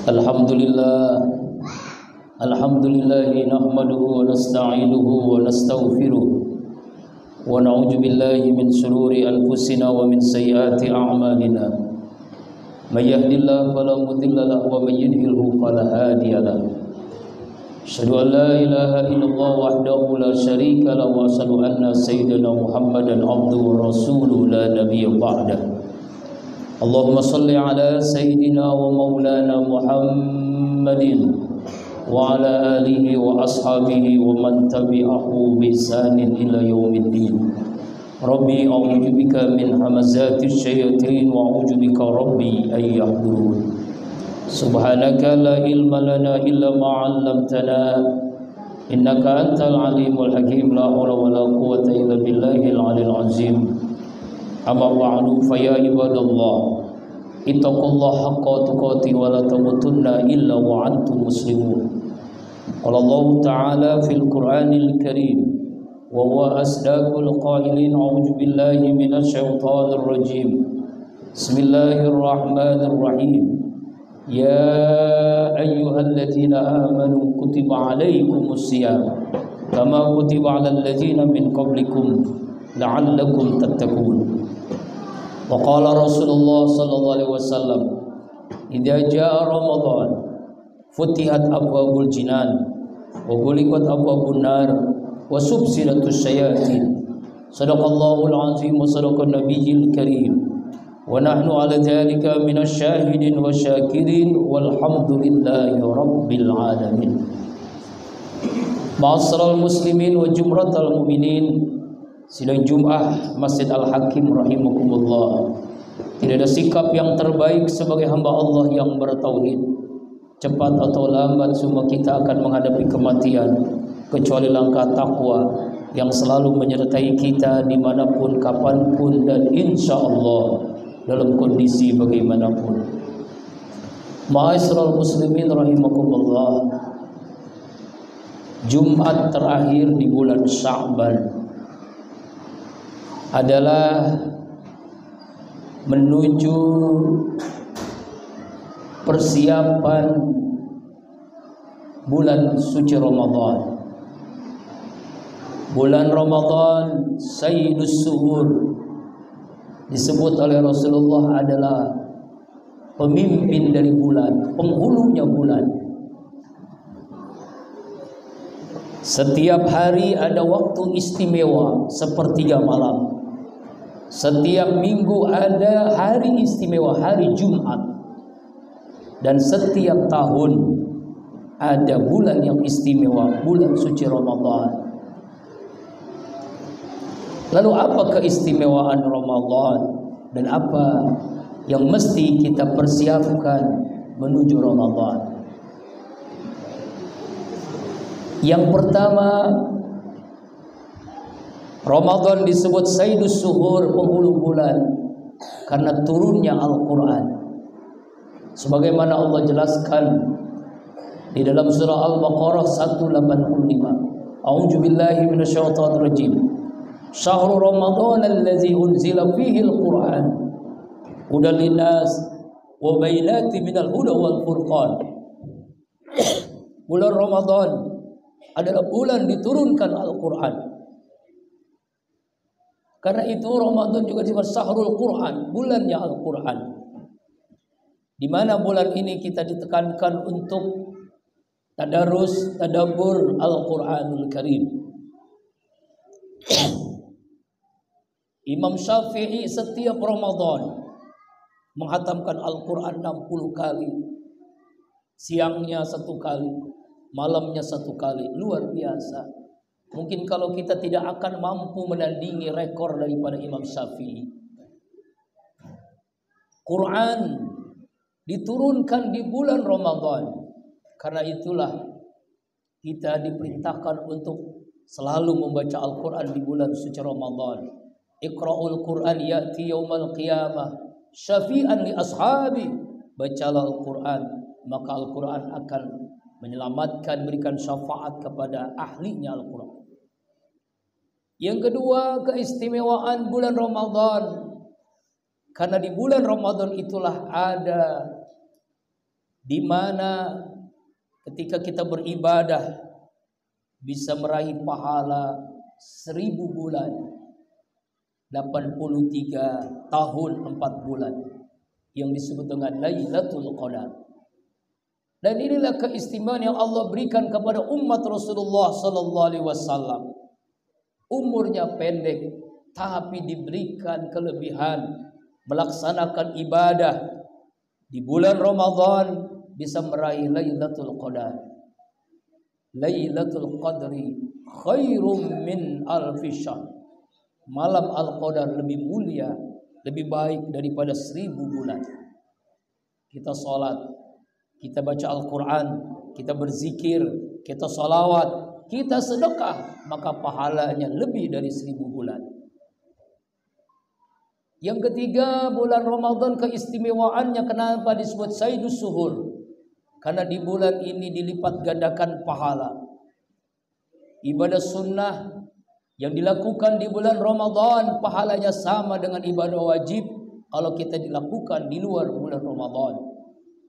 Alhamdulillah nahmaduhu wa nasta'inuhu wa nastaghfiruh wa na'udzu billahi min shururi anfusina wa min sayyiati a'malina may yahdihillahu fala mudilla lahu wa may yudlilhu fala hadiya lahu asyhadu an la ilaha illallah wahdahu la syarika lahu wa asyhadu anna sayyidina Muhammadan abduhu wa rasuluhu la nabiyya ba'dahu. Allahumma salli ala sayyidina wa maulana Muhammadin wa ala alihi wa ashabihi wa man tabi'ahu bi ihsanin ila yaumiddin. Rabbi a'udzu bika min hamazati syayatin wa a'udzu bika rabbi ay yahdurun. Subhanaka la ilma lana illa ma 'allamtana innaka antal alimul hakim. La haula wala quwwata illa billahil aliyil azim. Amma ba'du fa ya ibadallah ittaqullaha haqqa tuqatih wa la tamutunna illa wa antum muslimun. Qala Allah ta'ala fil Qur'anil Karim wa huwa asdaqul qailin. A'udzu billahi minasy syaithanir rajim. Bismillahirrahmanirrahim. Ya ayyuhalladzina amanu kutiba 'alaikumus shiyam kama kutiba 'alal ladzina min qablikum la'allakum tattaqun. Wa qala Rasulullah sallallahu alaihi wasallam, idza jaa Ramadan futihat abwabul jinan wa ghuliqat abwabun nar wa subsidatus syayatin. Sadaqallahul azim wa sadaqan nabiyil karim wa nahnu ala dzalika minasy syahidin wa syakirin walhamdulillahi rabbil alamin. Ma'asyiral muslimin wa jumratal mu'minin, sidang Jum'ah Masjid Al-Hakim rahimakumullah. Tidak ada sikap yang terbaik sebagai hamba Allah yang bertauhid. Cepat atau lambat semua kita akan menghadapi kematian, kecuali langkah takwa yang selalu menyertai kita dimanapun, kapanpun, dan insya Allah dalam kondisi bagaimanapun. Ma'asyiral muslimin rahimakumullah, Jumat terakhir di bulan Sya'ban adalah menuju persiapan bulan suci Ramadan. Bulan Ramadan Sayyidus Suhur, disebut oleh Rasulullah adalah pemimpin dari bulan, penghulunya bulan. Setiap hari ada waktu istimewa sepertiga malam. Setiap minggu ada hari istimewa, hari Jumat. Dan setiap tahun ada bulan yang istimewa, bulan suci Ramadan. Lalu apa keistimewaan Ramadan dan apa yang mesti kita persiapkan menuju Ramadan? Yang pertama, Ramadan disebut Sayyidus Suhur, penghulu bulan, karena turunnya Al-Quran. Sebagaimana Allah jelaskan di dalam surah Al-Baqarah 185. A'udzu billahi minasyaitonir rajim. Syahrul Ramadan allazi unzila fihi al-Quran hudan linnas wa bayyinatin minal huda wal furqan. Bulan Ramadan adalah bulan diturunkan Al-Quran. Karena itu Ramadan juga disebut Syahrul Quran, bulannya Al-Quran. Di mana bulan ini kita ditekankan untuk tadarus, tadabbur Al-Quranul Karim. Imam Syafi'i setiap Ramadan menghatamkan Al-Quran 60 kali. Siangnya 1 kali, malamnya 1 kali. Luar biasa. Mungkin kalau kita tidak akan mampu menandingi rekor daripada Imam Syafi'i. Quran diturunkan di bulan Ramadan. Karena itulah kita diperintahkan untuk selalu membaca Al-Quran di bulan suci Ramadan. Iqra'ul Quran ya'ti yaumal qiyamah syafi'an li ashabi. Bacalah Al-Quran, maka Al-Quran akan menyelamatkan, berikan syafaat kepada ahlinya Al-Quran. Yang kedua, keistimewaan bulan Ramadan. Karena di bulan Ramadan itulah ada di mana ketika kita beribadah bisa meraih pahala 1000 bulan, 83 tahun 4 bulan, yang disebut dengan Lailatul Qadar. Dan inilah keistimewaan yang Allah berikan kepada umat Rasulullah sallallahu alaihi wasallam. Umurnya pendek tapi diberikan kelebihan melaksanakan ibadah di bulan Ramadan bisa meraih Lailatul Qadar. Lailatul Qadri khairum min alfi syahr. Malam Al-Qadar lebih mulia, lebih baik daripada 1000 bulan. Kita sholat, kita baca Al-Quran, kita berzikir, kita sholawat, kita sedekah, maka pahalanya lebih dari 1000 bulan. Yang ketiga, bulan Ramadan keistimewaannya kenapa disebut Sayyidus Suhur? Karena di bulan ini dilipat gandakan pahala. Ibadah sunnah yang dilakukan di bulan Ramadan pahalanya sama dengan ibadah wajib kalau kita dilakukan di luar bulan Ramadan.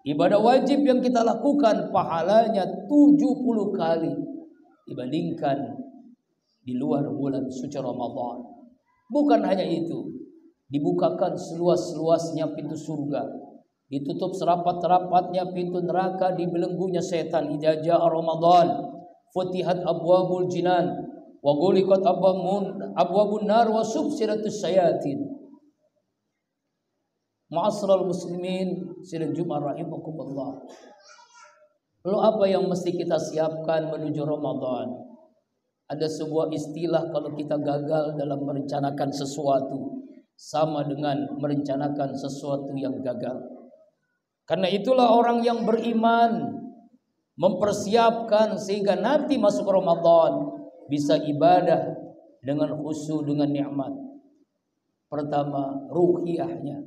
Ibadah wajib yang kita lakukan pahalanya 70 kali dibandingkan di luar bulan suci Ramadan. Bukan hanya itu, dibukakan seluas-luasnya pintu surga, ditutup serapat-rapatnya pintu neraka, dibelenggunya setan. Idza jaa Ramadan futihat abwabul jinan wa ghuliqat abwabun nar wa subsiratus syayatin. Ma'asyiral muslimin, sidang Jumat rahimakumullah. Lalu apa yang mesti kita siapkan menuju Ramadan? Ada sebuah istilah kalau kita gagal dalam merencanakan sesuatu, sama dengan merencanakan sesuatu yang gagal. Karena itulah orang yang beriman mempersiapkan sehingga nanti masuk Ramadan bisa ibadah dengan khusyuk, dengan nikmat. Pertama, ruhiyahnya,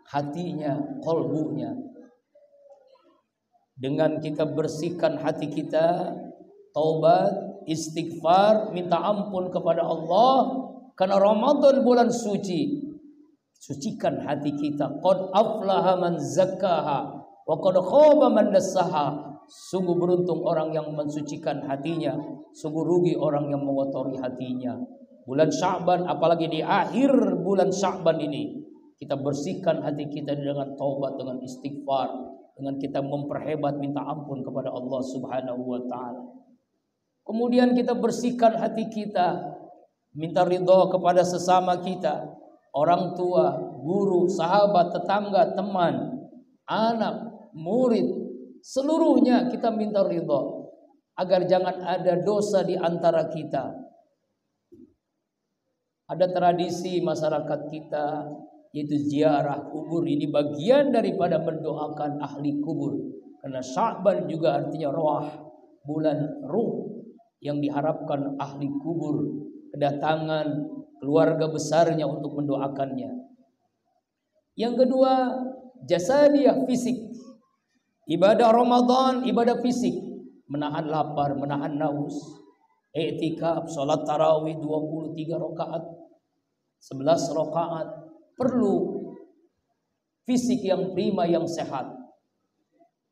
hatinya, qalbunya. Dengan kita bersihkan hati kita, taubat, istighfar, minta ampun kepada Allah. Karena Ramadan bulan suci, sucikan hati kita. Qad aflaha man zakkaha wa qad khaba man dassaha. Sungguh beruntung orang yang mensucikan hatinya, sungguh rugi orang yang mengotori hatinya. Bulan Sya'ban, apalagi di akhir bulan Sya'ban ini, kita bersihkan hati kita dengan taubat, dengan istighfar, dengan kita memperhebat minta ampun kepada Allah Subhanahu wa taala. Kemudian kita bersihkan hati kita, minta ridha kepada sesama kita, orang tua, guru, sahabat, tetangga, teman, anak, murid, seluruhnya kita minta ridha agar jangan ada dosa di antara kita. Ada tradisi masyarakat kita yaitu ziarah kubur. Ini bagian daripada mendoakan ahli kubur. Karena Sya'ban juga artinya roh, bulan ruh yang diharapkan ahli kubur kedatangan keluarga besarnya untuk mendoakannya. Yang kedua, jasadiyah, fisik. Ibadah Ramadan, ibadah fisik, menahan lapar, menahan naus, i'tikaf, salat tarawih 23 rakaat, 11 rakaat, perlu fisik yang prima, yang sehat.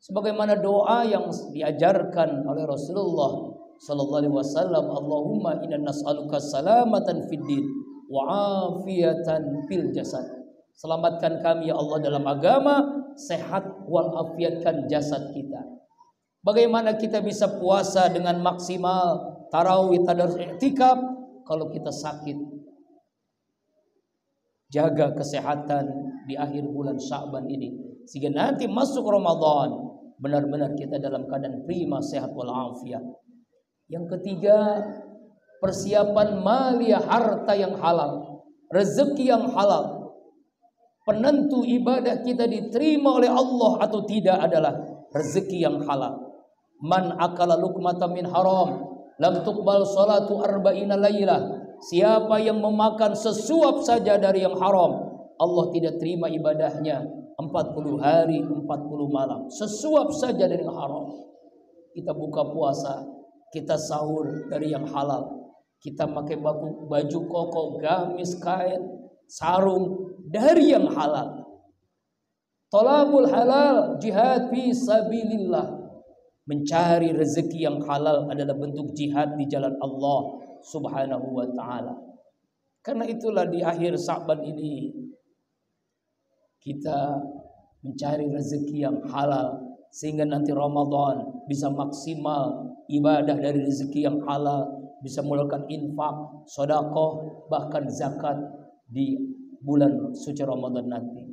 Sebagaimana doa yang diajarkan oleh Rasulullah sallallahu alaihi wasallam, Allahumma inna nas'aluka salamatan fid din wa afiyatan fil jasad. Selamatkan kami ya Allah dalam agama, sehat wal afiatkan jasad kita. Bagaimana kita bisa puasa dengan maksimal, tarawih, tadarus, i'tikaf kalau kita sakit? Jaga kesehatan di akhir bulan Sya'ban ini sehingga nanti masuk Ramadan benar-benar kita dalam keadaan prima, sehat wal afiat. Yang ketiga, persiapan maliyah, harta yang halal, rezeki yang halal. Penentu ibadah kita diterima oleh Allah atau tidak adalah rezeki yang halal. Man akala luqmatan min haram lam tuqbal salatu arba'ina lailah. Siapa yang memakan sesuap saja dari yang haram, Allah tidak terima ibadahnya 40 hari 40 malam. Sesuap saja dari yang haram. Kita buka puasa, kita sahur dari yang halal, kita pakai baju koko, gamis, kain, sarung dari yang halal. Talabul halal, jihad fi sabilillah. Mencari rezeki yang halal adalah bentuk jihad di jalan Allah Subhanahu wa taala. Karena itulah di akhir Sa'ban ini kita mencari rezeki yang halal sehingga nanti Ramadan bisa maksimal ibadah dari rezeki yang halal, bisa melakukan infak, sedekah, bahkan zakat di bulan suci Ramadan nanti.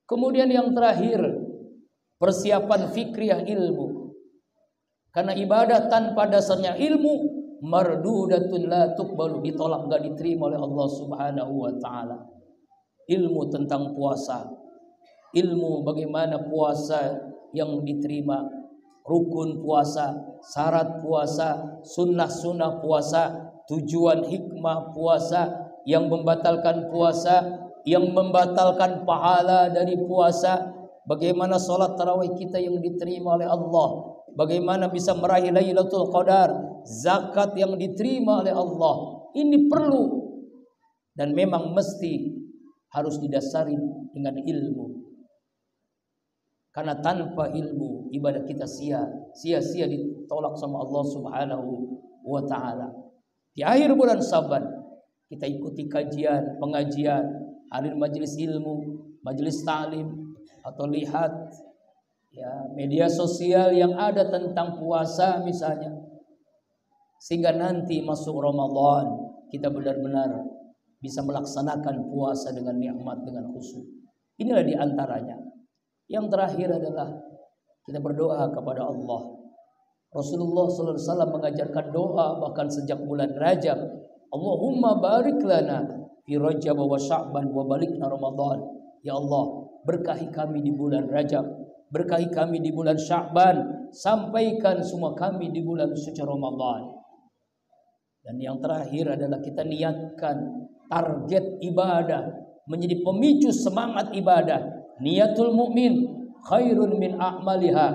Kemudian yang terakhir, persiapan fikriyah ilmu. Karena ibadah tanpa dasarnya ilmu mardudatun la tuqbalu, ditolak, enggak diterima oleh Allah Subhanahu wa taala. Ilmu tentang puasa, ilmu bagaimana puasa yang diterima, rukun puasa, syarat puasa, sunnah-sunnah puasa, tujuan hikmah puasa, yang membatalkan puasa, yang membatalkan pahala dari puasa, bagaimana sholat tarawih kita yang diterima oleh Allah, bagaimana bisa meraih Lailatul Qadar, zakat yang diterima oleh Allah. Ini perlu dan memang mesti harus didasari dengan ilmu. Karena tanpa ilmu ibadah kita sia-sia ditolak sama Allah Subhanahu wa taala. Di akhir bulan Sa'ban kita ikuti kajian, pengajian, hadir majelis ilmu, majelis ta'lim, atau lihat ya media sosial yang ada tentang puasa misalnya, sehingga nanti masuk Ramadan kita benar-benar bisa melaksanakan puasa dengan nikmat, dengan khusyuk. Inilah diantaranya. Yang terakhir adalah kita berdoa kepada Allah. Rasulullah SAW mengajarkan doa bahkan sejak bulan Rajab. Allahumma barik lana fi Rajab wa Sya'ban wa balikna Ramadan. Ya Allah, berkahi kami di bulan Rajab, berkahi kami di bulan Sya'ban, sampaikan semua kami di bulan suci Ramadan. Dan yang terakhir adalah kita niatkan target ibadah menjadi pemicu semangat ibadah. Niatul mukmin khairun min a'maliha.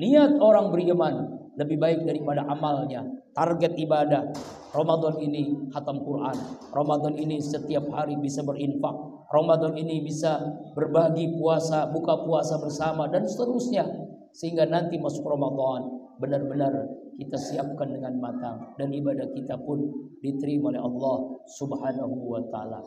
Niat orang beriman lebih baik daripada amalnya. Target ibadah Ramadan ini khatam Quran, Ramadan ini setiap hari bisa berinfak, Ramadan ini bisa berbagi puasa, buka puasa bersama dan seterusnya, sehingga nanti masuk Ramadan benar-benar kita siapkan dengan matang dan ibadah kita pun diterima oleh Allah Subhanahu wa taala.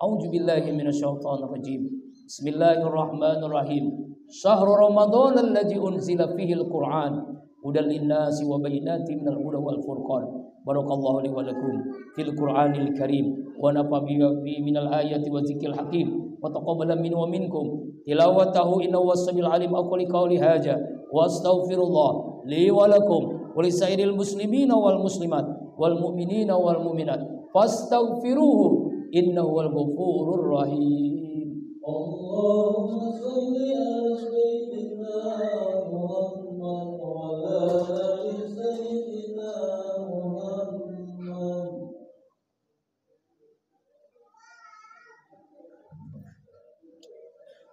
A'udzubillahi minasyaitonir rajim. Bismillahirrahmanirrahim. Syahrul Ramadan alladzi unzila fihi al-Qur'an hudal linnasi wa bayyinatin minal huda wal furqan. Barakallahu li wa lakum fil Qur'anil Karim wa nafa'a bi minal ayati wa dzikril hakim wa taqabbala minni wa minkum tilawatahu innahu was-sami'ul alim. Aqulu qawli hadza wa astaghfirullah li wa lakum wa lisairil muslimina wal muslimat wal mu'minina wal mu'minat fastaghfiruhu innahu wal ghafurur rahim. Allahumma shalli ala sayyidina Muhammad wa ala ali sayyidina Muhammad.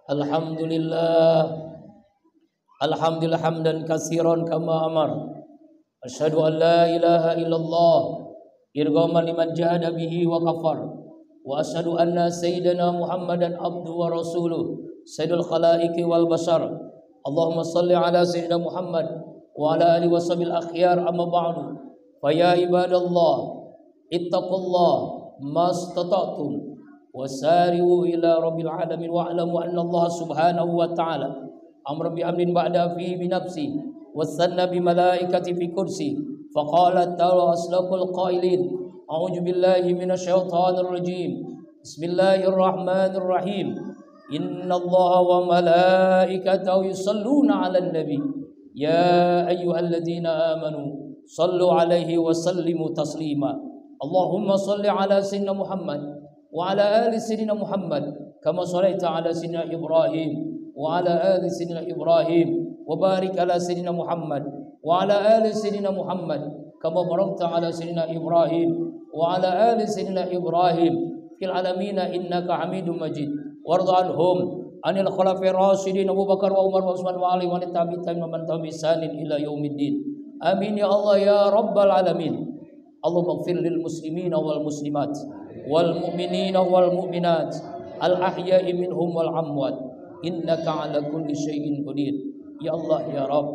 Alhamdulillah hamdan katsiran kama amar. Asyhadu an la ilaha illallah irghaman liman jahada bihi wa kafar. Wa asyhadu anna sayyidina Muhammadan abduhu wa rasuluh sayyidul khalaiqi wal bashar. Allahumma shalli ala sayyidina Muhammad wa ala alihi washabil akhyar, amma ba'du. Fa ya ibadallah ittaqullah mastata'tum wasari'u ila rabbil alamin wa'lamu anna Allah subhanahu wa ta'ala amra bi amrin ba'da fi bi nafsi wasanna bi malaikati fi kursi faqala ta'ala aslaqul qailin a'udzu billahi minasyaitonir rajim. Bismillahirrahmanirrahim. Innallaha wa malaikatahu yusholluna 'alan nabi ya ayyuhalladzina amanu shallu 'alaihi wa sallimu taslima. Allahumma shalli 'ala sayyidina Muhammad wa 'ala ali sayyidina Muhammad kama shallaita 'ala sayyidina Ibrahim wa 'ala ali sayyidina Ibrahim wa barik 'ala sayyidina Muhammad wa 'ala ali sayyidina Muhammad kama barakta 'ala sayyidina Ibrahim wa 'ala ali sayyidina Ibrahim fil alamin innaka Hamidum Majid. Warda anhum anil khulafa'ir rasyidin Abu Bakar wa Umar wa Utsman wa Ali wa tabi'in wa man tabi'ahum bi ihsanin ila yaumiddin. Amin ya Allah ya rabbal alamin. Allahumma ighfir lil muslimina wal muslimat wal mu'minina wal mu'minat al ahya'i minhum wal amwat innaka ala kulli syai'in qadir. Ya Allah ya Rabb,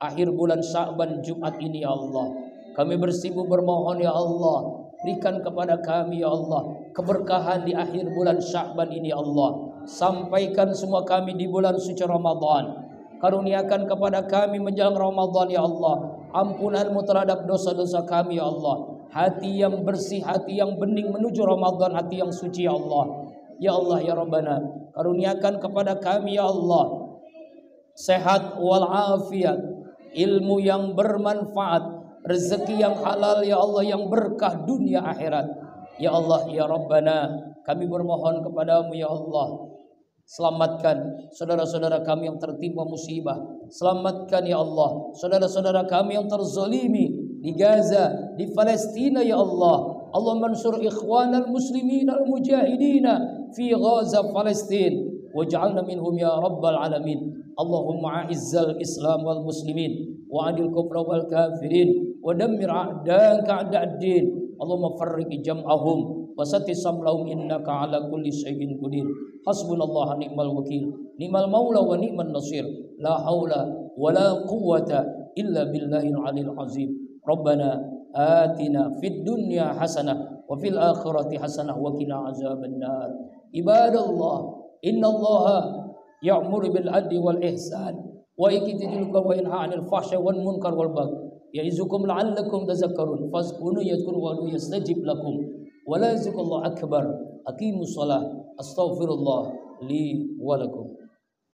akhir bulan Sya'ban Jumat ini ya Allah, kami bersibuk bermohon ya Allah, berikan kepada kami ya Allah keberkahan di akhir bulan Sya'ban ini ya Allah. Sampaikan semua kami di bulan suci Ramadan. Karuniakan kepada kami menjelang Ramadan ya Allah ampunanmu terhadap dosa-dosa kami ya Allah. Hati yang bersih, hati yang bening menuju Ramadan, hati yang suci ya Allah. Ya Allah ya Rabbana, karuniakan kepada kami ya Allah sehat walafiat, ilmu yang bermanfaat, rezeki yang halal ya Allah, yang berkah dunia akhirat. Ya Allah ya Rabbana, kami bermohon kepadamu ya Allah, selamatkan saudara-saudara kami yang tertimpa musibah. Selamatkan ya Allah saudara-saudara kami yang terzalimi di Gaza, di Palestina ya Allah. Allah mansur ikhwanal muslimin al mujahidina fi Gaza Palestin waj'alna minhum ya rabbal alamin. Allahumma a'izzal islam wal muslimin wa adil kufra wal kafirin wa dammir a'daka a'da'ad-din. Allahumma farriq jam'ahum wa satti samlahum innaka ala kulli syai'in qadir. Hasbunallahu ni'mal wakil, ni'mal maula wa ni'man nasir. La haula wa la quwwata illa billahil aliyil azim. Rabbana atina fid dunya hasanah wa fil akhirati hasanah wa qina azabannar. Ibadallah, innallaha ya'muru bil adli wal ihsan wa yaqitul wa yanha 'anil fahsya'i wal munkar wal baghi. Ya'izukum la'allakum tadhakkarun. Fazkuruni yadhkur wa yastajib lakum. Wa la yazkullahu akbar. Aqimus shalah. Astaghfirullah li wa lakum.